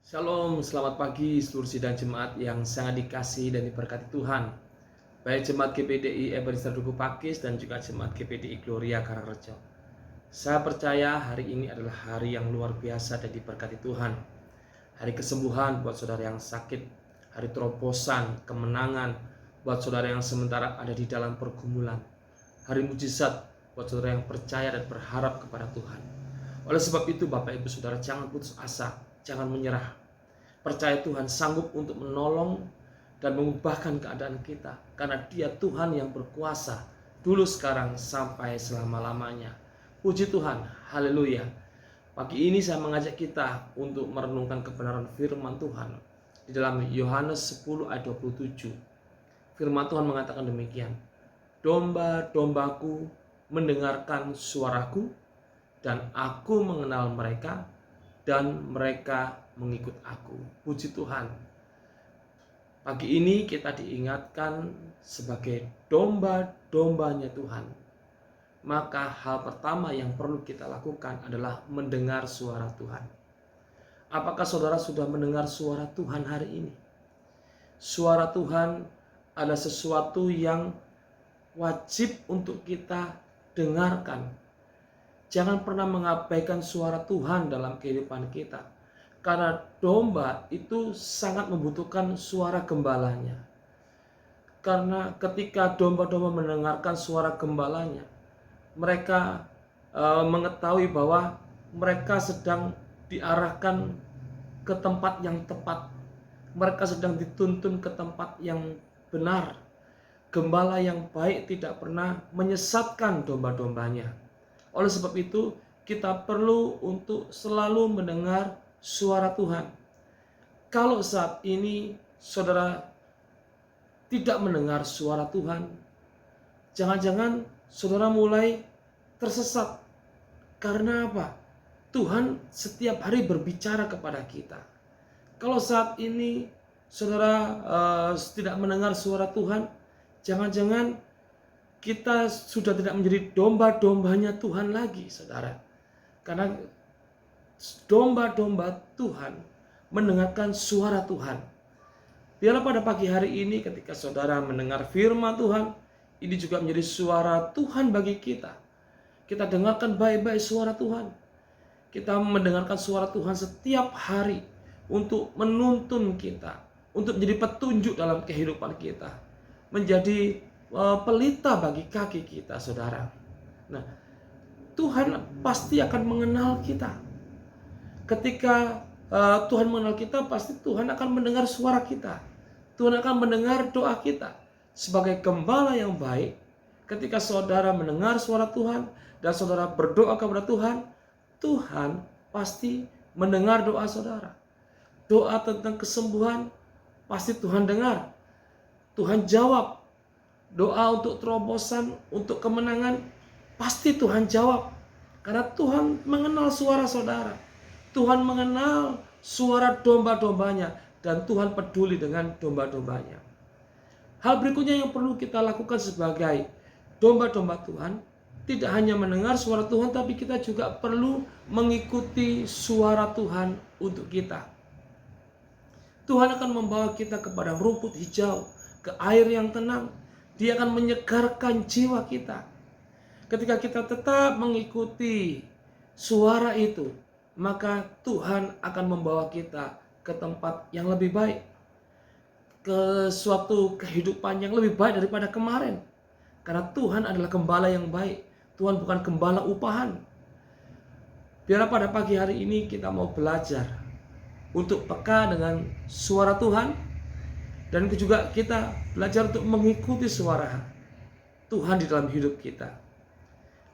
Shalom, selamat pagi seluruh sidang jemaat yang sangat dikasihi dan diberkati Tuhan. Baik jemaat GPDI Ebenezer Duku Pakis dan juga jemaat GPDI Gloria Karangrejo. Saya percaya hari ini adalah hari yang luar biasa dan diberkati Tuhan. Hari kesembuhan buat saudara yang sakit, hari terobosan, kemenangan buat saudara yang sementara ada di dalam pergumulan. Hari mujizat buat saudara yang percaya dan berharap kepada Tuhan. Oleh sebab itu Bapak Ibu Saudara jangan putus asa, jangan menyerah. Percaya Tuhan sanggup untuk menolong dan mengubahkan keadaan kita. Karena Dia Tuhan yang berkuasa dulu, sekarang, sampai selama-lamanya. Puji Tuhan, haleluya. Pagi ini saya mengajak kita untuk merenungkan kebenaran firman Tuhan di dalam Yohanes 10 ayat 27. Firman Tuhan mengatakan demikian. Domba-dombaku mendengarkan suaraku, dan aku mengenal mereka, dan mereka mengikut aku. Puji Tuhan. Pagi ini kita diingatkan sebagai domba-dombanya Tuhan. Maka hal pertama yang perlu kita lakukan adalah mendengar suara Tuhan. Apakah saudara sudah mendengar suara Tuhan hari ini? Suara Tuhan ada sesuatu yang wajib untuk kita dengarkan. Jangan pernah mengabaikan suara Tuhan dalam kehidupan kita. Karena domba itu sangat membutuhkan suara gembalanya. Karena ketika domba-domba mendengarkan suara gembalanya, mereka mengetahui bahwa mereka sedang diarahkan ke tempat yang tepat. Mereka sedang dituntun ke tempat yang benar. Gembala yang baik tidak pernah menyesatkan domba-dombanya. Oleh sebab itu, kita perlu untuk selalu mendengar suara Tuhan. Kalau saat ini saudara tidak mendengar suara Tuhan, jangan-jangan saudara mulai tersesat. Karena apa? Tuhan setiap hari berbicara kepada kita. Kalau saat ini saudara tidak mendengar suara Tuhan, jangan-jangan kita sudah tidak menjadi domba-dombanya Tuhan lagi, saudara. Karena domba-domba Tuhan mendengarkan suara Tuhan. Biarlah pada pagi hari ini ketika saudara mendengar firman Tuhan, ini juga menjadi suara Tuhan bagi kita. Kita dengarkan baik-baik suara Tuhan. Kita mendengarkan suara Tuhan setiap hari untuk menuntun kita, untuk menjadi petunjuk dalam kehidupan kita, menjadi pelita bagi kaki kita, saudara. Nah, Tuhan pasti akan mengenal kita. Ketika Tuhan mengenal kita, pasti Tuhan akan mendengar suara kita. Tuhan akan mendengar doa kita. Sebagai gembala yang baik, ketika saudara mendengar suara Tuhan dan saudara berdoa kepada Tuhan, Tuhan pasti mendengar doa saudara. Doa tentang kesembuhan pasti Tuhan dengar. Tuhan jawab. Doa untuk terobosan, untuk kemenangan, pasti Tuhan jawab. Karena Tuhan mengenal suara saudara. Tuhan mengenal suara domba-dombanya. Dan Tuhan peduli dengan domba-dombanya. Hal berikutnya yang perlu kita lakukan sebagai domba-domba Tuhan, tidak hanya mendengar suara Tuhan, tapi kita juga perlu mengikuti suara Tuhan untuk kita. Tuhan akan membawa kita kepada rumput hijau, ke air yang tenang. Dia akan menyegarkan jiwa kita. Ketika kita tetap mengikuti suara itu, maka Tuhan akan membawa kita ke tempat yang lebih baik. Ke suatu kehidupan yang lebih baik daripada kemarin. Karena Tuhan adalah gembala yang baik. Tuhan bukan gembala upahan. Biarlah pada pagi hari ini kita mau belajar untuk peka dengan suara Tuhan. Dan juga kita belajar untuk mengikuti suara Tuhan di dalam hidup kita.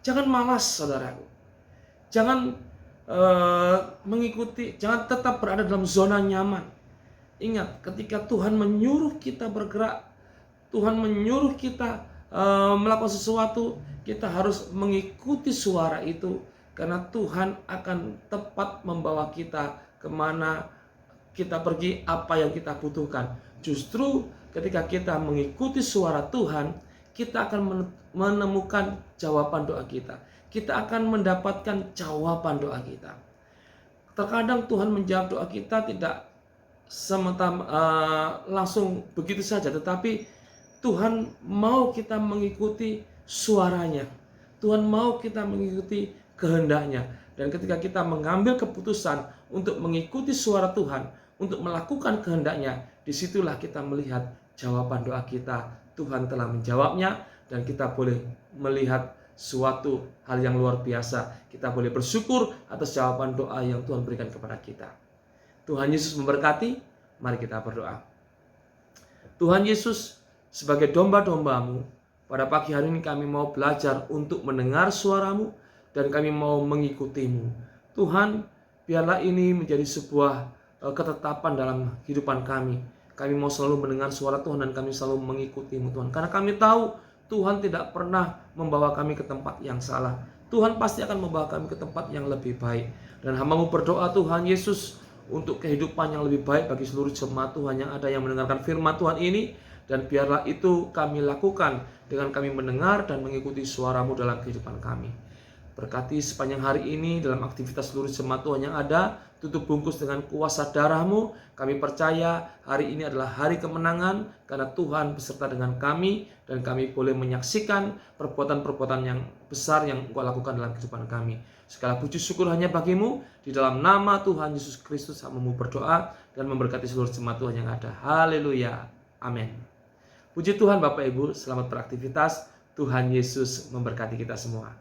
Jangan malas, saudaraku. Jangan jangan tetap berada dalam zona nyaman. Ingat, ketika Tuhan menyuruh kita bergerak, Tuhan menyuruh kita melakukan sesuatu, kita harus mengikuti suara itu. Karena Tuhan akan tepat membawa kita kemana kita pergi, apa yang kita butuhkan. Justru ketika kita mengikuti suara Tuhan, kita akan menemukan jawaban doa kita. Kita akan mendapatkan jawaban doa kita. Terkadang Tuhan menjawab doa kita tidak langsung begitu saja, tetapi Tuhan mau kita mengikuti suaranya. Tuhan mau kita mengikuti kehendaknya. Dan ketika kita mengambil keputusan untuk mengikuti suara Tuhan, untuk melakukan kehendaknya, disitulah kita melihat jawaban doa kita. Tuhan telah menjawabnya, dan kita boleh melihat suatu hal yang luar biasa. Kita boleh bersyukur atas jawaban doa yang Tuhan berikan kepada kita. Tuhan Yesus memberkati. Mari kita berdoa. Tuhan Yesus, sebagai domba-domba-Mu, pada pagi hari ini kami mau belajar untuk mendengar suara-Mu, dan kami mau mengikuti-Mu. Tuhan, biarlah ini menjadi sebuah ketetapan dalam kehidupan kami. Kami mau selalu mendengar suara Tuhan, dan kami selalu mengikuti-Mu, Tuhan. Karena kami tahu Tuhan tidak pernah membawa kami ke tempat yang salah. Tuhan pasti akan membawa kami ke tempat yang lebih baik. Dan hamba-Mu berdoa, Tuhan Yesus, untuk kehidupan yang lebih baik bagi seluruh jemaat Tuhan yang ada yang mendengarkan firman Tuhan ini. Dan biarlah itu kami lakukan dengan kami mendengar dan mengikuti suara-Mu dalam kehidupan kami. Berkati sepanjang hari ini dalam aktivitas seluruh jemaat Tuhan yang ada. Tutup bungkus dengan kuasa darah-Mu. Kami percaya hari ini adalah hari kemenangan, karena Tuhan beserta dengan kami, dan kami boleh menyaksikan perbuatan-perbuatan yang besar yang Engkau lakukan dalam kehidupan kami. Segala puji syukur hanya bagi-Mu. Di dalam nama Tuhan Yesus Kristus hamba-Mu berdoa dan memberkati seluruh jemaat Tuhan yang ada. Haleluya. Amin. Puji Tuhan Bapak Ibu, selamat beraktivitas. Tuhan Yesus memberkati kita semua.